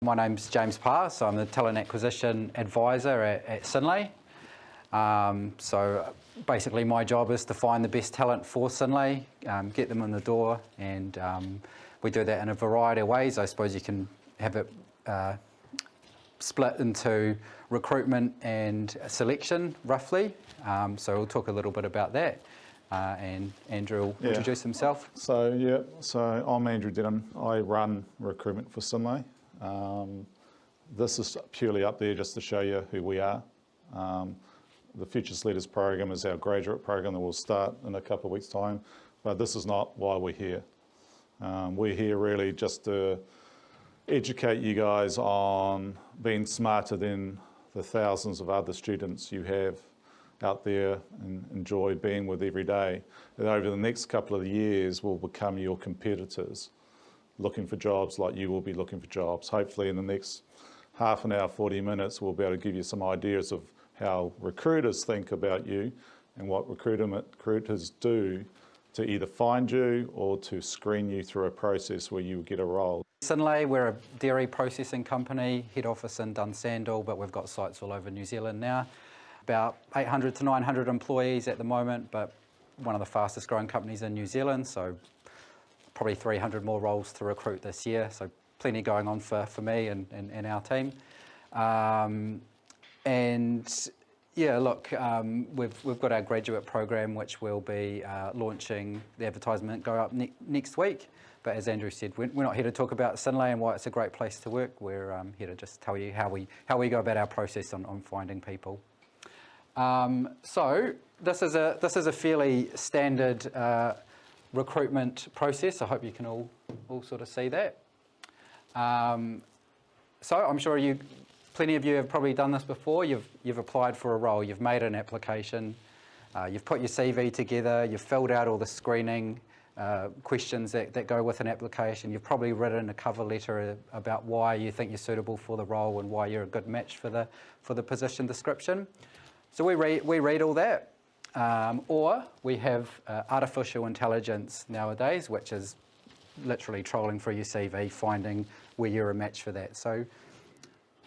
My name's James Parr, so I'm the Talent Acquisition Advisor at Synlait. So basically my job is to find the best talent for Synlait, get them in the door, and we do that in a variety of ways. I suppose you can have it split into recruitment and selection, roughly. So we'll talk a little bit about that. And Andrew will introduce himself. So I'm Andrew Drennan. I run recruitment for Synlait. This is purely up there just to show you who we are. The Futures Leaders program is our graduate program that will start in a couple of weeks' time, but this is not why we're here. We're here really just to educate you guys on being smarter than the thousands of other students you have out there and enjoy being with every day. And over the next couple of years will become your competitors, looking for jobs like you will be looking for jobs. Hopefully in the next half an hour, 40 minutes, we'll be able to give you some ideas of how recruiters think about you and what recruiters do to either find you or to screen you through a process where you get a role. Synlait, we're a dairy processing company, head office in Dunsandel, but we've got sites all over New Zealand now. About 800 to 900 employees at the moment, but one of the fastest growing companies in New Zealand, so probably 300 more roles to recruit this year, so plenty going on for me and our team. And yeah, look, we've got our graduate program, which will be launching. The advertisement go up next week. But as Andrew said, we're not here to talk about Synlait and why it's a great place to work. We're here to just tell you how we go about our process on finding people. So this is a fairly standard recruitment process. I hope you can all sort of see that. So I'm sure plenty of you have probably done this before. You've applied for a role, you've made an application, you've put your CV together, you've filled out all the screening questions that go with an application. You've probably written a cover letter about why you think you're suitable for the role and why you're a good match for the position description. So we read all that, or we have artificial intelligence nowadays, which is literally trolling through your CV, finding where you're a match for that. So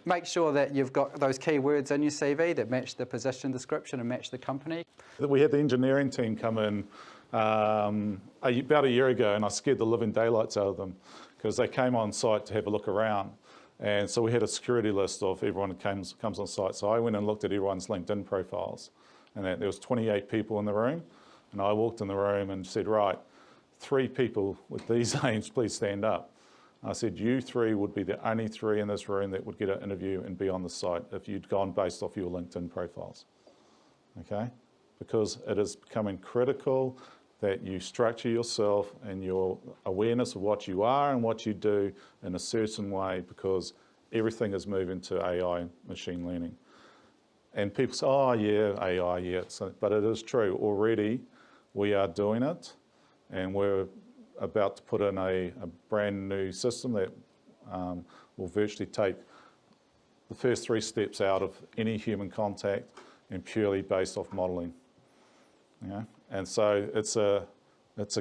make sure that you've got those keywords in your CV that match the position description and match the company. We had the engineering team come in about a year ago, and I scared the living daylights out of them because they came on site to have a look around. And so we had a security list of everyone that comes on site. So I went and looked at everyone's LinkedIn profiles, and there was 28 people in the room. And I walked in the room and said, right, 3 people with these names, please stand up. I said, you 3 would be the only 3 in this room that would get an interview and be on the site if you'd gone based off your LinkedIn profiles, okay? Because it is becoming critical that you structure yourself and your awareness of what you are and what you do in a certain way, because everything is moving to AI and machine learning. And people say, oh yeah, AI, yeah, but it is true. Already we are doing it, and we're about to put in a brand new system that will virtually take the first 3 steps out of any human contact and purely based off modelling. Yeah? And so it's a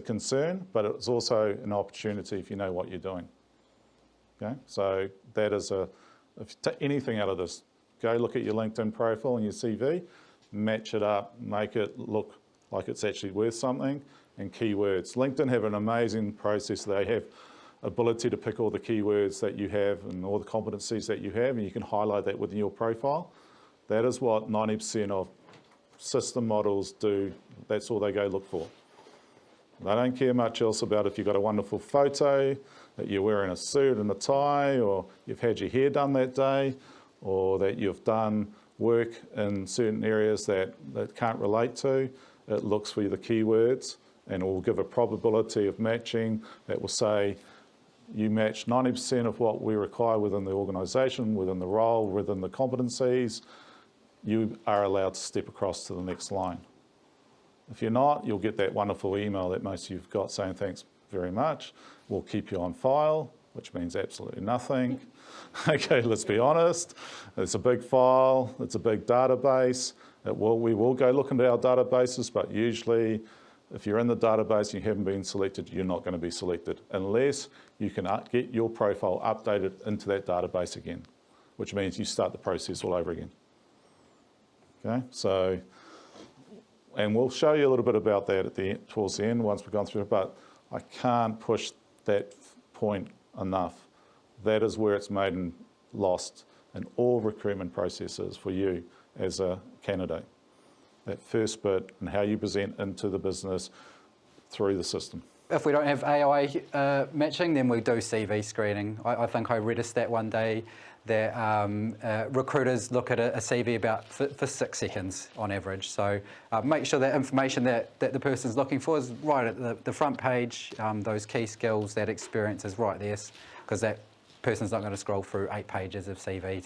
concern, but it's also an opportunity if you know what you're doing. Okay, so that is if you take anything out of this, go look at your LinkedIn profile and your CV, match it up, make it look like it's actually worth something, and keywords. LinkedIn have an amazing process. They have ability to pick all the keywords that you have and all the competencies that you have, and you can highlight that within your profile. That is what 90% of system models do. That's all they go look for. They don't care much else about if you've got a wonderful photo, that you're wearing a suit and a tie, or you've had your hair done that day, or that you've done work in certain areas that can't relate to. It looks for the keywords and it will give a probability of matching that will say you match 90% of what we require within the organisation, within the role, within the competencies. You are allowed to step across to the next line. If you're not, you'll get that wonderful email that most of you've got saying thanks very much. We'll keep you on file, which means absolutely nothing. Okay, let's be honest. It's a big file, it's a big database. We will go look into our databases, but usually If you're in the database and you haven't been selected, you're not going to be selected unless you can get your profile updated into that database again, which means you start the process all over again. Okay, so, and we'll show you a little bit about that towards the end once we've gone through it, but I can't push that point enough. That is where it's made and lost in all recruitment processes for you as a candidate. That first bit and how you present into the business through the system. If we don't have AI matching, then we do CV screening. I think I read a stat one day that recruiters look at a CV about for 6 seconds on average. So make sure that information that the person's looking for is right at the front page, those key skills, that experience is right there, because that person's not going to scroll through 8 pages of CV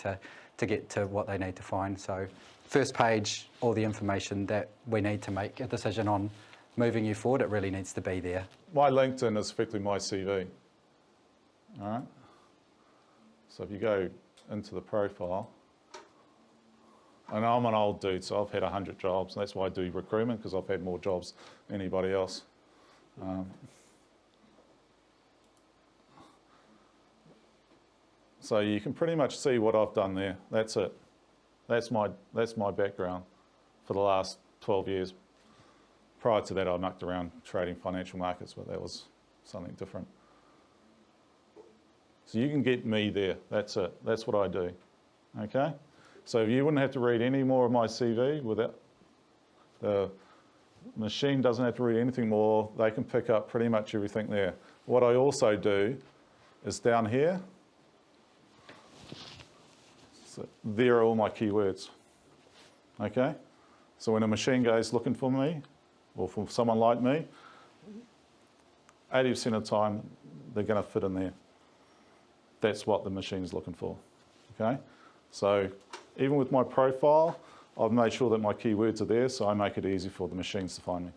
to get to what they need to find. So first page, all the information that we need to make a decision on moving you forward, it really needs to be there. My LinkedIn is effectively my CV. All right. So if you go into the profile, and I'm an old dude, so I've had 100 jobs. That's why I do recruitment, because I've had more jobs than anybody else. So you can pretty much see what I've done there. That's it. That's my background for the last 12 years. Prior to that, I mucked around trading financial markets, but that was something different. So you can get me there. That's it. That's what I do. Okay? So you wouldn't have to read any more of my CV without the machine doesn't have to read anything more. They can pick up pretty much everything there. What I also do is down here, so there are all my keywords. Okay? So when a machine goes looking for me, or for someone like me, 80% of the time, they're going to fit in there. That's what the machine's looking for, okay? So even with my profile, I've made sure that my keywords are there, so I make it easy for the machines to find me.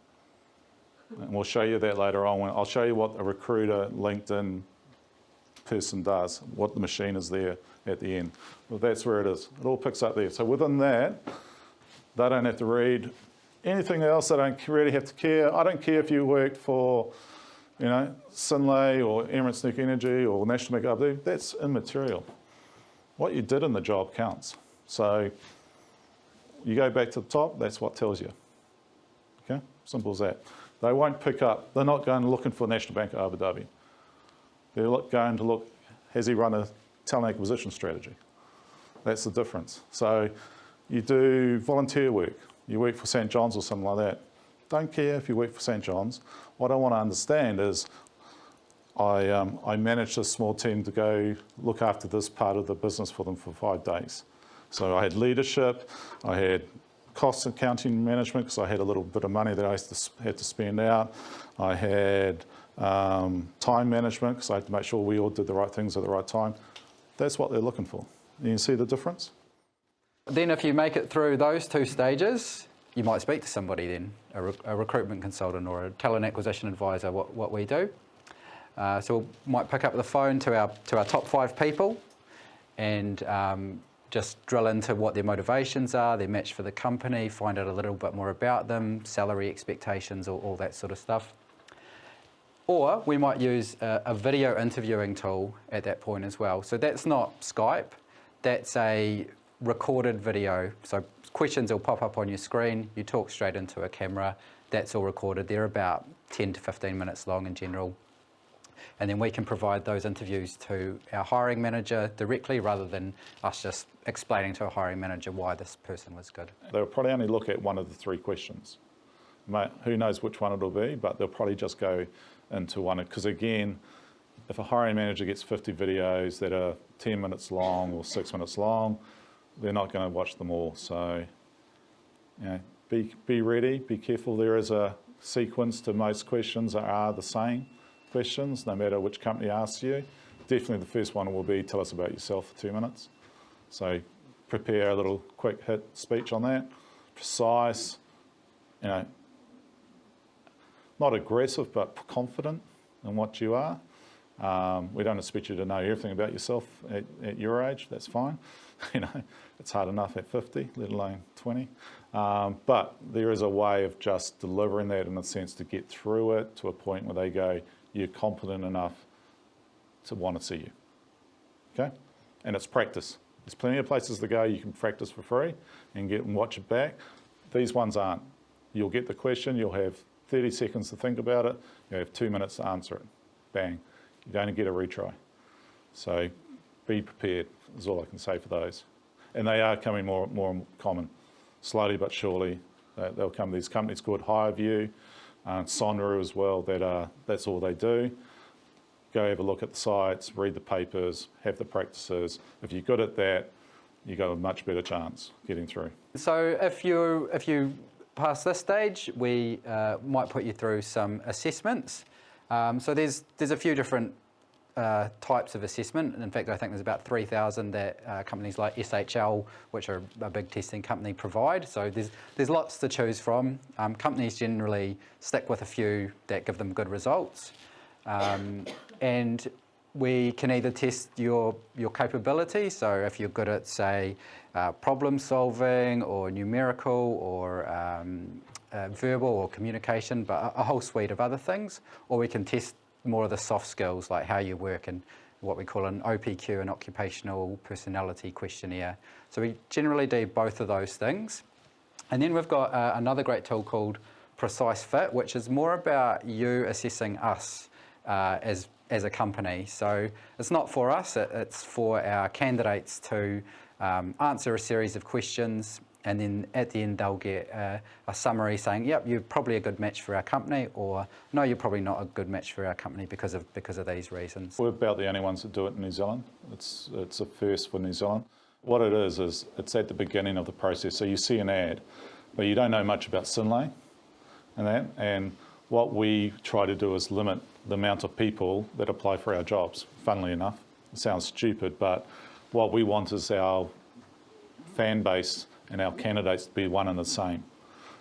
And we'll show you that later on. I'll show you what a recruiter LinkedIn person does, what the machine is there at the end. Well, that's where it is. It all picks up there. So within that, they don't have to read anything else. They don't really have to care. I don't care if you worked for, you know, Synlait or Emirates Nuke Energy or National Make. That's immaterial. What you did in the job counts. So you go back to the top, that's what tells you. Okay, simple as that. They won't pick up, they're not going looking for National Bank of Abu Dhabi. They're going to look, has he run a talent acquisition strategy? That's the difference. So you do volunteer work. You work for St. John's or something like that. Don't care if you work for St. John's. What I want to understand is I managed a small team to go look after this part of the business for them for 5 days. So I had leadership, I had cost accounting management because I had a little bit of money that I had to spend out. I had time management because I had to make sure we all did the right things at the right time. That's what they're looking for. You can see the difference? Then if you make it through those 2 stages, you might speak to somebody then, a recruitment consultant or a talent acquisition advisor, what we do. So we might pick up the phone to our top 5 people and just drill into what their motivations are, their match for the company, find out a little bit more about them, salary expectations, all that sort of stuff. Or we might use a video interviewing tool at that point as well. So that's not Skype, that's a recorded video. So questions will pop up on your screen, you talk straight into a camera, that's all recorded. They're about 10 to 15 minutes long in general. And then we can provide those interviews to our hiring manager directly rather than us just explaining to a hiring manager why this person was good. They'll probably only look at one of the 3 questions. Who knows which one it'll be, but they'll probably just go into one. Because again, if a hiring manager gets 50 videos that are 10 minutes long or 6 minutes long, they're not going to watch them all. So, you know, be ready, be careful. There is a sequence to most questions that are the same questions, no matter which company asks you. Definitely the first one will be, tell us about yourself for 2 minutes. So prepare a little quick hit speech on that. Precise, you know, not aggressive, but confident in what you are. We don't expect you to know everything about yourself at your age, that's fine. It's hard enough at 50, let alone 20. But there is a way of just delivering that in a sense to get through it to a point where they go, you're competent enough to want to see you, okay? And it's practice. There's plenty of places to go you can practice for free and get and watch it back. These ones aren't. You'll get the question, you'll have 30 seconds to think about it, you have 2 minutes to answer it. Bang. You don't get a retry. So be prepared is all I can say for those. And they are coming more common, slowly but surely. They'll come. These companies called HireView, Sonru as well, that's all they do. Go have a look at the sites, read the papers, have the practices. If you're good at that, you've got a much better chance getting through. So if you pass this stage, we might put you through some assessments. So there's a few different types of assessment. In fact, I think there's about 3,000 that companies like SHL, which are a big testing company, provide. So there's lots to choose from. Companies generally stick with a few that give them good results. And we can either test your capability, so if you're good at, say, problem solving or numerical or verbal or communication, but a whole suite of other things, or we can test more of the soft skills, like how you work and what we call an OPQ, an occupational personality questionnaire. So we generally do both of those things. And then we've got another great tool called Precise Fit, which is more about you assessing us as a company. So it's not for us, it's for our candidates to answer a series of questions, and then at the end they'll get a summary saying, yep, you're probably a good match for our company, or no, you're probably not a good match for our company because of these reasons. We're about the only ones that do it in New Zealand. It's a first for New Zealand. What it is it's at the beginning of the process. So you see an ad, but you don't know much about Synlait and that. And what we try to do is limit the amount of people that apply for our jobs. Funnily enough, it sounds stupid, but what we want is our fan base and our candidates to be one and the same.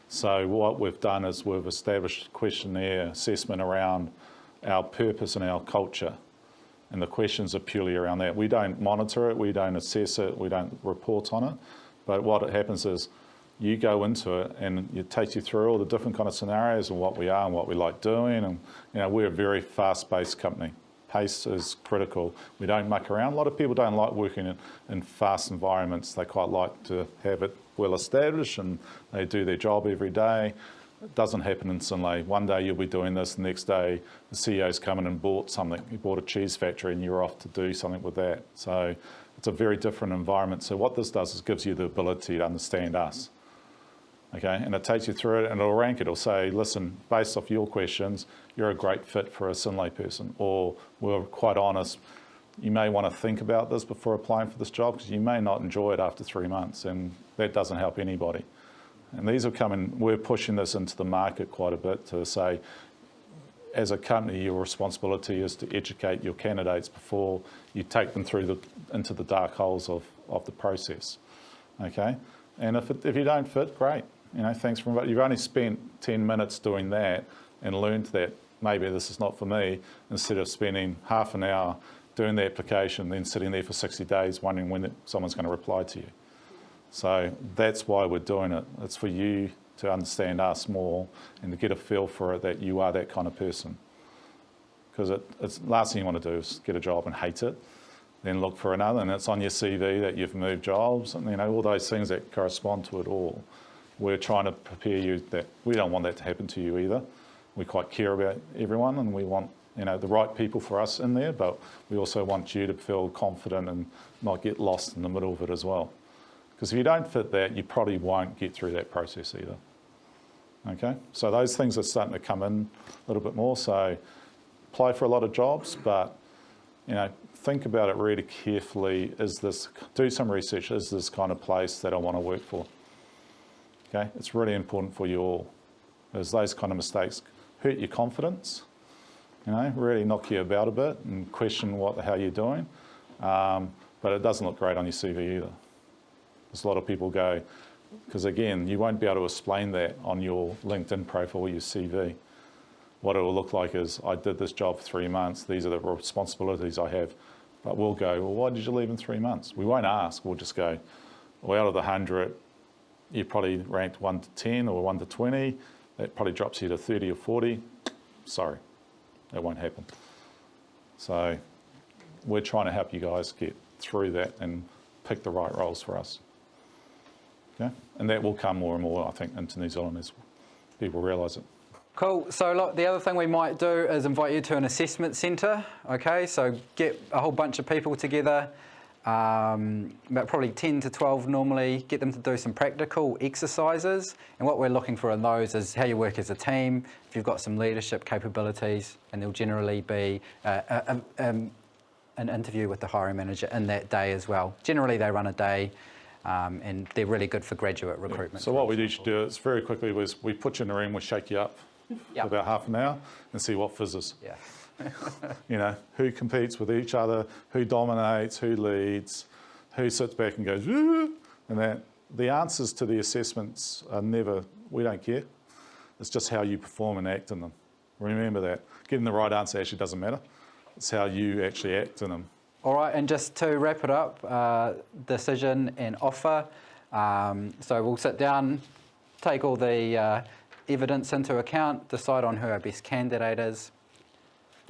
So what we've done is we've established questionnaire assessment around our purpose and our culture. And the questions are purely around that. We don't monitor it, we don't assess it, we don't report on it. But what happens is you go into it and it takes you through all the different kind of scenarios and what we are and what we like doing. And we're a very fast-paced company. Pace is critical. We don't muck around. A lot of people don't like working in fast environments. They quite like to have it well established and they do their job every day. It doesn't happen in Synlait. One day you'll be doing this, the next day the CEO's come in and bought something. He bought a cheese factory and you're off to do something with that. So it's a very different environment. So what this does is gives you the ability to understand us. Okay, and it takes you through it and it'll rank it. It'll say, listen, based off your questions, you're a great fit for a Synlait person. Or we're quite honest, you may want to think about this before applying for this job because you may not enjoy it after 3 months, and that doesn't help anybody. And these are coming, we're pushing this into the market quite a bit to say, as a company, your responsibility is to educate your candidates before you take them through into the dark holes of the process. Okay, and if you don't fit, great. Thanks for inviting. You've only spent 10 minutes doing that and learned that maybe this is not for me, instead of spending half an hour doing the application, then sitting there for 60 days wondering when someone's going to reply to you. So that's why we're doing it. It's for you to understand us more and to get a feel for it that you are that kind of person. Because it's the last thing you want to do is get a job and hate it, then look for another, and it's on your CV that you've moved jobs, and all those things that correspond to it all. We're trying to prepare you that we don't want that to happen to you either. We quite care about everyone and we want the right people for us in there, but we also want you to feel confident and not get lost in the middle of it as well. Because if you don't fit that, you probably won't get through that process either. Okay, so those things are starting to come in a little bit more. So apply for a lot of jobs, but think about it really carefully. Do some research. Is this kind of place that I want to work for? Okay, it's really important for you all. Because those kind of mistakes hurt your confidence, really knock you about a bit and question how you're doing. But it doesn't look great on your CV either. There's a lot of people go, because again, you won't be able to explain that on your LinkedIn profile or your CV. What it will look like is, I did this job for 3 months, these are the responsibilities I have. But we'll go, well, why did you leave in 3 months? We won't ask, we'll just go, well, out of the 100, you probably ranked 1 to 10 or 1 to 20. That probably drops you to 30 or 40. Sorry, that won't happen. So we're trying to help you guys get through that and pick the right roles for us. Okay? And that will come more and more, I think, into New Zealand as people realise it. Cool. So look, the other thing we might do is invite you to an assessment centre. Okay, so get a whole bunch of people together, about probably 10 to 12 normally, get them to do some practical exercises. And what we're looking for in those is how you work as a team, if you've got some leadership capabilities, and there'll generally be an interview with the hiring manager in that day as well. Generally they run a day, and they're really good for graduate recruitment. So what we usually do is very quickly was we put you in a room, we shake you up for about half an hour and see what fizzes. Yeah. You know, who competes with each other, who dominates, who leads, who sits back and goes, woo, and that. The answers to the assessments are never, we don't care. It's just how you perform and act in them. Remember that. Getting the right answer actually doesn't matter. It's how you actually act in them. All right, and just to wrap it up, decision and offer. So we'll sit down, take all the evidence into account, decide on who our best candidate is,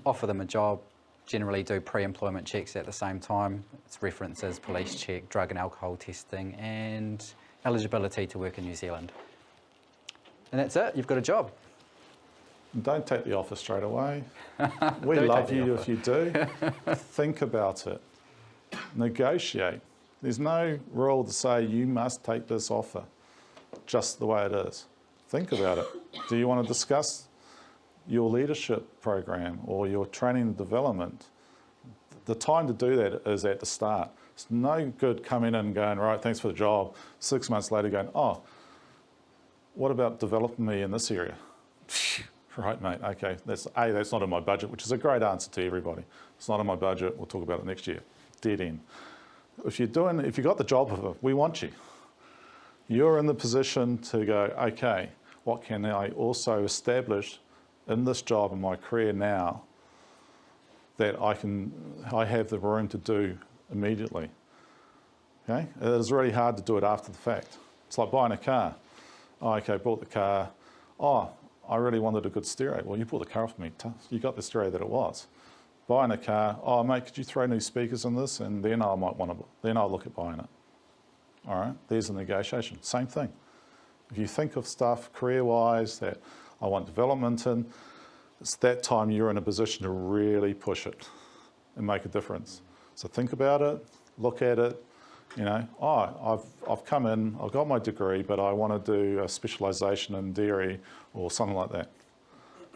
offer them a job, generally do pre-employment checks at the same time. It's references, police check, drug and alcohol testing, and eligibility to work in New Zealand. And that's it, you've got a job. Don't take the offer straight away. We love you if you do. Think about it. Negotiate. There's no rule to say you must take this offer just the way it is. Think about it. Do you want to discuss your leadership program or your training and development? The time to do that is at the start. It's no good coming in and going, right, thanks for the job. 6 months later going, oh, what about developing me in this area? Right, mate, okay, that's not in my budget, which is a great answer to everybody. It's not in my budget, we'll talk about it next year. Dead end. If you got the job offer, we want you. You're in the position to go, okay, what can I also establish in this job in my career now that I have the room to do immediately? Okay, it is really hard to do it after the fact. It's like buying a car. Oh, okay, bought the car. Oh, I really wanted a good stereo. Well, you bought the car off me. You got the stereo that it was. Buying a car. Oh, mate, could you throw new speakers in this? And then I might want to. Then I'll look at buying it. All right. There's a negotiation. Same thing. If you think of stuff career-wise that I want development in, it's that time you're in a position to really push it and make a difference. So think about it. Look at it. You know, oh, I've come in, I've got my degree, but I want to do a specialisation in dairy or something like that.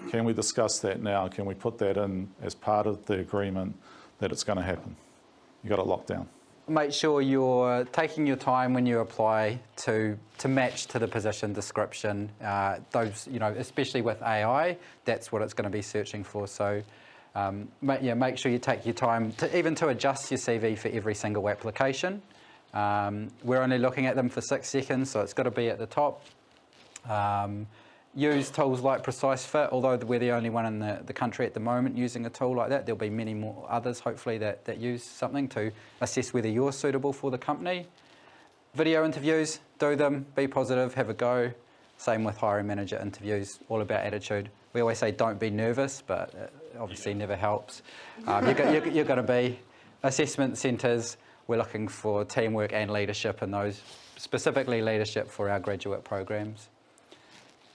Can we discuss that now? Can we put that in as part of the agreement that it's going to happen? You got it locked down. Make sure you're taking your time when you apply to match to the position description. Those, you know, especially with AI, that's what it's going to be searching for. So, make sure you take your time to adjust your CV for every single application. We're only looking at them for 6 seconds, so it's got to be at the top. Use tools like Precise Fit, although we're the only one in the country at the moment using a tool like that. There'll be many more others, hopefully, that use something to assess whether you're suitable for the company. Video interviews, do them, be positive, have a go. Same with hiring manager interviews, all about attitude. We always say don't be nervous, but it obviously never helps. You're going to be assessment centres. We're looking for teamwork and leadership in those, specifically leadership for our graduate programs.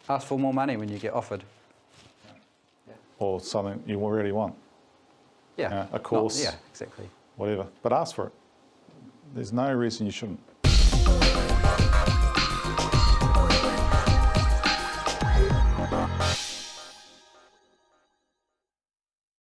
Ask for more money when you get offered. Or something you really want. Yeah. A course. Yeah, exactly. Whatever. But ask for it. There's no reason you shouldn't.